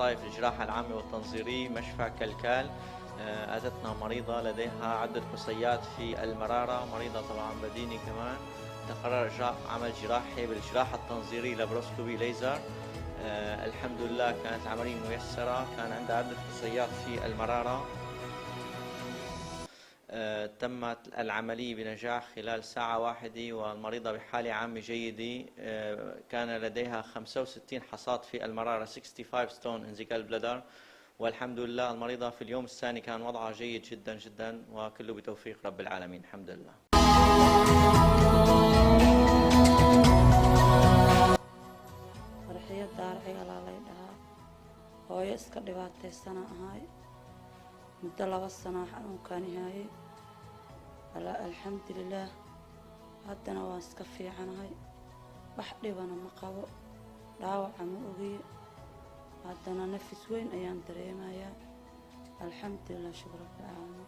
وظائف الجراحة العامة والتنظيري مشفى كلكال. أتتنا مريضة لديها عدة حصيات في المرارة، مريضة طبعا بديني كمان. تقرر إجراء عمل جراحي بالجراحة التنظيرية لابروسكوبي ليزر. الحمد لله كانت العملية ميسرة، كان عندها عدة حصيات في المرارة. تمت العملية بنجاح خلال ساعة واحدة، والمريضة بحالة عامة جيدة. كان لديها 65 حصاة في المرارة 65 stone in the gallbladder، والحمد لله المريضة في اليوم الثاني كان وضعها جيد جدا جدا، وكله بتوفيق رب العالمين الحمد لله. فرحية دارعي على ليلها هوي اسكا dhibaatay sana ahay muddo 2 sano xanuun kaani hayay alxamdulillaah haddana waan iska fiicanahay wax dhibana ma qabo dhaawaca ma ogiyo haddana nafis weyn ayaan dareemayaa alxamdulillaah shukr rabbil caalamiin.